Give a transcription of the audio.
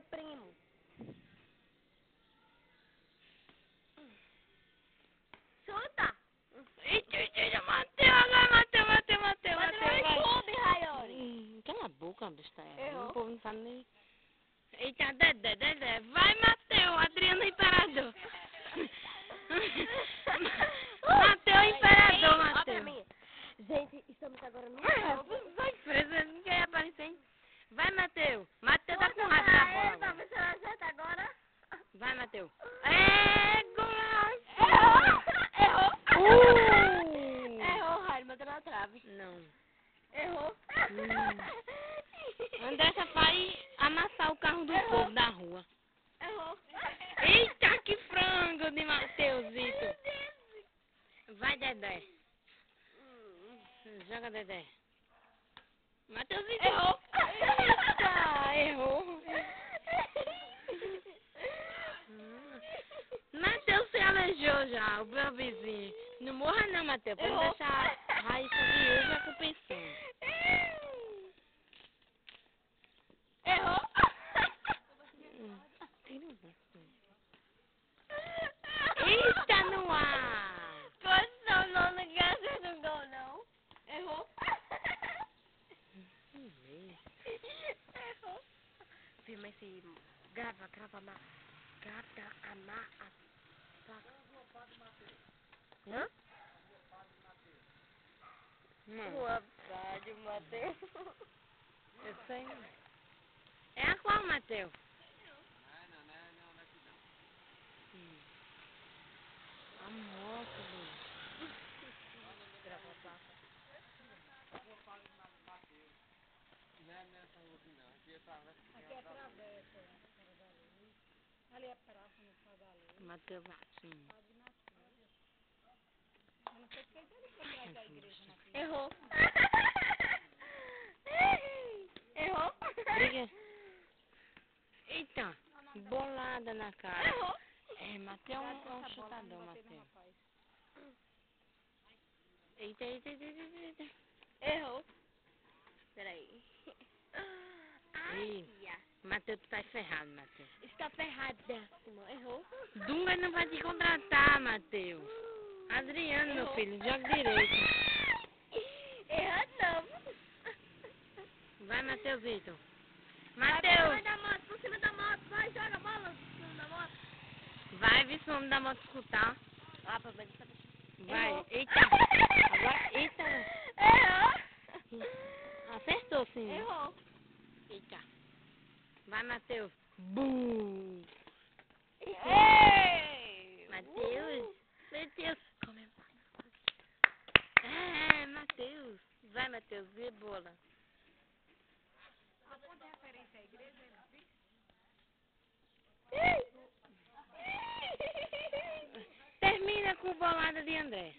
primo. Chuta! Mateu, agora Mateu. Mas no YouTube, Rayori. Cala a boca, besta. Errou. O povo não sabe nem. Eita, Dedé. Vai, Mateu, Adriano Imperador. Mateu Imperador, Ó pra Mateu. mim. Gente, estamos agora no Vai presa, não quer aparecer, hein? Vai, Mateu. Mateu tá com raiva da bola. Pra ver se ela acerta agora. Vai, Mateu. É, golaço. Errou, Errou, Raio, bateu na trave. Não. Errou. Andressa vai amassar o carro do povo da rua. Errou. Eita, que frango de Mateusito. Vai, Dedé. Joga, Dedé. Mateusito. Errou. Eita, errou. Mateus se aleijou já, o meu vizinho. Não morra não, Mateus. Pode Errou. deixar a Raíssa viúva com pensão. Errou. Eita, no ar. Coisa não quer ser no gol, não. Errou. Errou. Filma esse... Grava a placa. Hã? Não, Boa tarde, Matheus. eu sei. É a qual, Mateus? A moto, velho. Grava a placa. Aqui é travessa. Ali é praça, no Sá da Luz. Mateus Batinho. Eu não sei porque ele foi atrás da igreja naquele. Errou. Errou. Briga. Eita, bolada na cara. Errou. É, Mateus é um chutador, Mateus. Eita. Errou. Peraí. Ih, Mateus, tu tá ferrado, Mateus. Está ferradíssimo. Errou. Dunga não vai te contratar, Mateus. Adriano, meu filho, joga direito. Errou não. Vai, Mateusito. Vai Mateus, por cima da moto. Vai, joga a bola por cima da moto. vai, vê se o homem da moto escutar. Ah, papai, deixa eu... Vai, Errou. eita. Agora, eita. Errou. Acertou, sim. Errou. Eita. Vai, Mateus. Bum. Ei! Mateus. Come. É, Mateus. Vai, Mateus, vê bola. Termina com bolada de André.